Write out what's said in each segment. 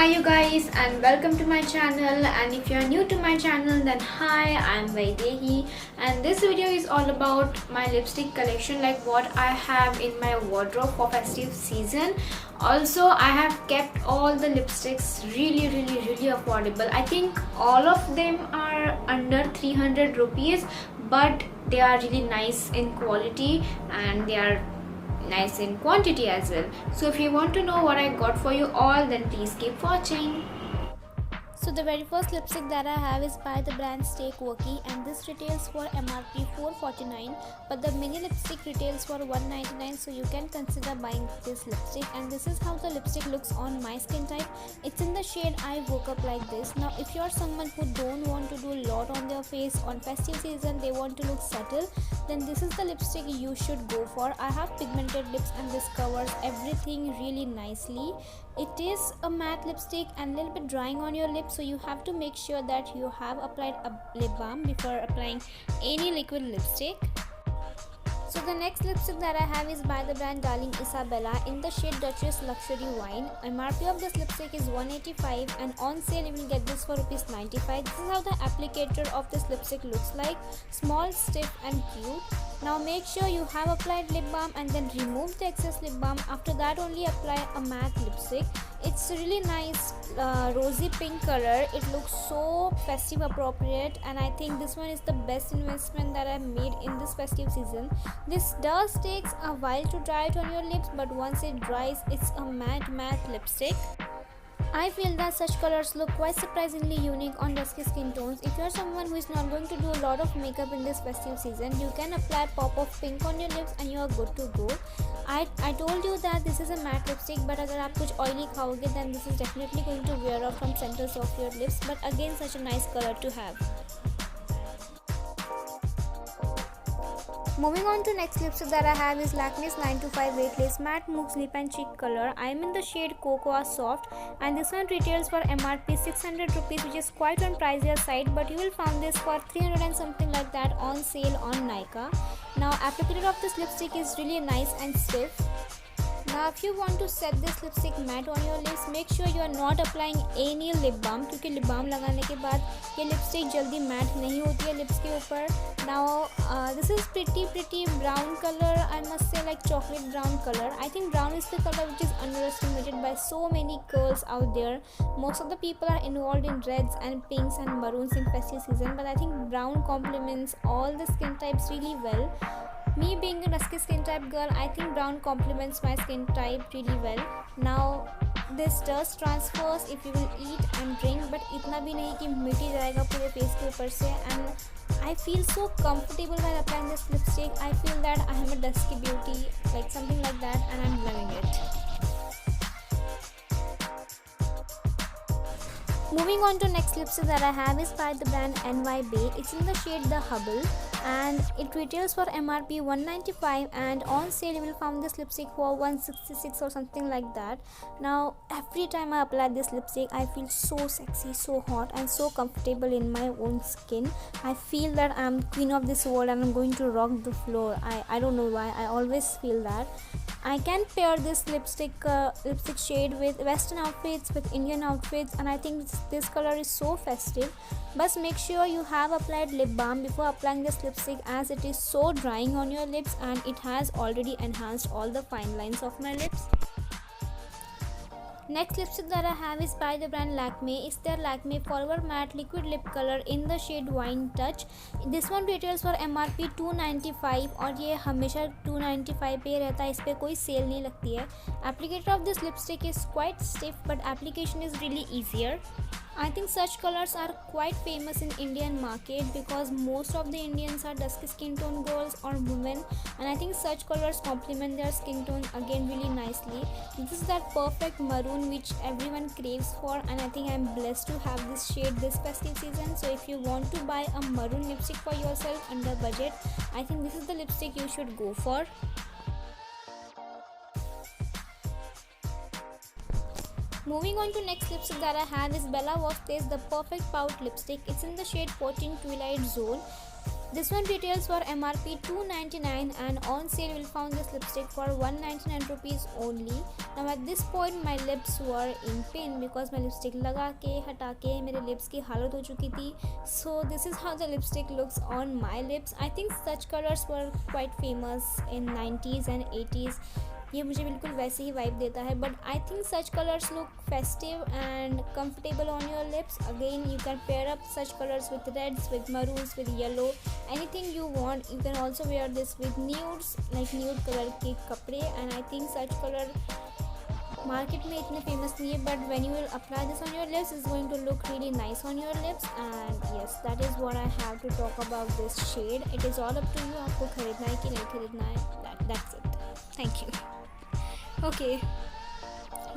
Hi you guys and welcome to my channel, and if you are new to my channel then hi, I'm Vaidehi and this video is all about my lipstick collection, like what I have in my wardrobe for festive season. Also, I have kept all the lipsticks really affordable. I think all of them are under 300 rupees, but they are really nice in quality and they are nice in quantity as well. So if you want to know what I got for you all, then please keep watching. So the very first lipstick that I have is by the brand Stay Quirky, and this retails for MRP 449, but the mini lipstick retails for 199, so you can consider buying this lipstick. And this is how the lipstick looks on my skin type. It's in the shade I Woke Up Like This. Now if you're someone who don't want to do a lot on their face on festive season, they want to look subtle, then this is the lipstick you should go for. I have pigmented lips and this covers everything really nicely. It is a matte lipstick and a little bit drying on your lips, so you have to make sure that you have applied a lip balm before applying any liquid lipstick. So the next lipstick that I have is by the brand Darling Isabella in the shade Duchess Luxury Wine. MRP of this lipstick is 185 and on sale you will get this for Rs 95. This is how the applicator of this lipstick looks like. Small, stiff and cute. Now make sure you have applied lip balm and then remove the excess lip balm. After that only apply a matte lipstick. It's a really nice rosy pink color. It looks so festive appropriate, and I think this one is the best investment that I've made in this festive season. This does takes a while to dry it on your lips, but once it dries, it's a matte lipstick. I feel that such colors look quite surprisingly unique on dusky skin tones. If you are someone who is not going to do a lot of makeup in this festive season, you can apply pop of pink on your lips and you are good to go. I told you that this is a matte lipstick, but अगर आप कुछ oily खाओगे then this is definitely going to wear off from centers of your lips, but again such a nice color to have. Moving on to next lipstick that I have is Lakme's 925 Weightless Matte Mousse Lip and Cheek color. I am in the shade Cocoa Soft, and this one retails for MRP 600 rupees, which is quite on pricier side, but you will find this for 300 and something like that on sale on Nykaa. Now applicator of this lipstick is really nice and stiff. Now if you want to set this lipstick matte on your lips, make sure you are not applying any lip balm, क्योंकि lip balm लगाने के बाद ये lipstick जल्दी matte नहीं होती है lips के ऊपर. Now this is pretty brown color. I must say, like chocolate brown color. I think brown is the color which is underestimated by so many girls out there. Most of the people are involved in reds and pinks and maroons in festive season, but I think brown complements all the skin types really well. Me being a dusky skin type girl, I think brown complements my skin type really well. Now this dust transfers if you will eat and drink, but इतना भी नहीं कि मिट ही जाएगा पूरे face के ऊपर से. And I feel so comfortable while applying this lipstick. I feel that I am a dusky beauty, like something like that, and I'm loving it. Moving on to next lipstick that I have is by the brand NY Bay. It's in the shade The Hubble, and it retails for MRP 195, and on sale you will find this lipstick for 166 or something like that. Now every time I apply this lipstick, I feel so sexy, so hot and so comfortable in my own skin. I feel that I'm queen of this world and I'm going to rock the floor. I don't know why, I always feel that. I can pair this lipstick shade with western outfits, with Indian outfits, and I think this color is so festive. But make sure you have applied lip balm before applying this lipstick, as it is so drying on your lips and it has already enhanced all the fine lines of my lips. Next lipstick that I have is by the brand Lakme. It's their Lakme Forever Matte Liquid Lip Color in the shade Wine Touch. This one retails for MRP 295 और ये हमेशा 295 पे रहता है, इस पे कोई cell नहीं लगती है. Applicator of this lipstick is quite stiff, but application is really easier. I think such colors are quite famous in Indian market because most of the Indians are dusky skin tone girls or women, and I think such colors complement their skin tone again really nicely. This is that perfect maroon which everyone craves for, and I think I'm blessed to have this shade this festive season. So if you want to buy a maroon lipstick for yourself under budget, I think this is the lipstick you should go for. Moving on to next lipstick that I have is Bella Workplace The Perfect Pout Lipstick. It's in the shade 14 Twilight Zone. This one retails for MRP 299 and on sale you will find this lipstick for 199 rupees only. Now at this point my lips were in pain because my lipstick लगा के हटा के मेरे lips की हालत हो चुकी थी. So this is how the lipstick looks on my lips. I think such colors were quite famous in 90s and 80s. ये मुझे बिल्कुल वैसे ही वाइब देता है, but I think such colours look festive and comfortable on your lips. Again you can pair up such colours with reds, with maroons, with yellow, anything you want. You can also wear this with nudes, like nude colour के कपड़े. And I think such colour market में इतने famous नहीं है, but when you will apply this on your lips is going to look really nice on your lips. And yes, that is what I have to talk about this shade. It is all up to you, आपको खरीदना है कि नहीं खरीदना है. That's it. Thank you. Okay,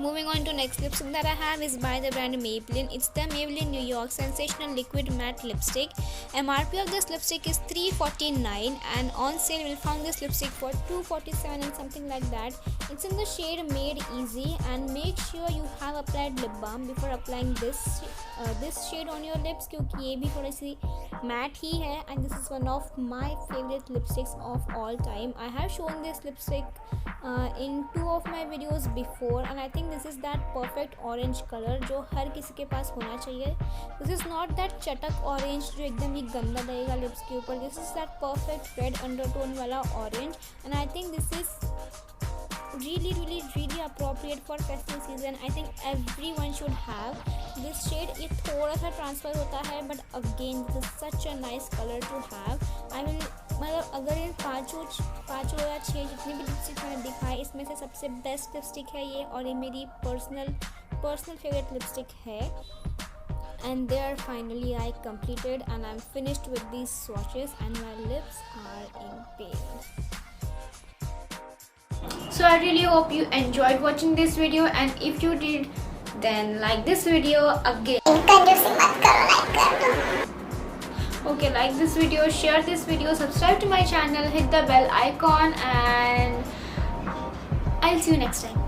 moving on to next lipstick that I have is by the brand Maybelline. It's the Maybelline New York Sensational Liquid Matte Lipstick. MRP of this lipstick is $349 and on sale we'll find this lipstick for $247 and something like that. It's in the shade Made Easy and make sure you have applied lip balm before applying this shade on your lips, क्योंकि ये भी थोड़ी सी matte ही है. And this is one of my favorite lipsticks of all time. I have shown this lipstick in 2 of my videos before and I think this is that perfect orange color जो हर किसी के पास होना चाहिए. This is not that चटक orange जो एकदम ही गंदा लगेगा लिप्स के ऊपर. This is that perfect red undertone वाला orange and I think this is really appropriate for festive season. I think everyone should have this shade. ये थोड़ा सा ट्रांसफ़र होता है but again this is such a nice color to have. I will मतलब अगर इन पाँचों या 6 जितनी भी लिपस्टिक मैंने दिखाई इसमें से सबसे बेस्ट लिपस्टिक है ये और ये मेरी पर्सनल फेवरेट लिपस्टिक है. And there finally I completed and I'm finished with these swatches and my lips are in pain. So I really hope you enjoyed watching this video, and if you did then like this video again. Okay, like this video, share this video, subscribe to my channel, hit the bell icon, and I'll see you next time.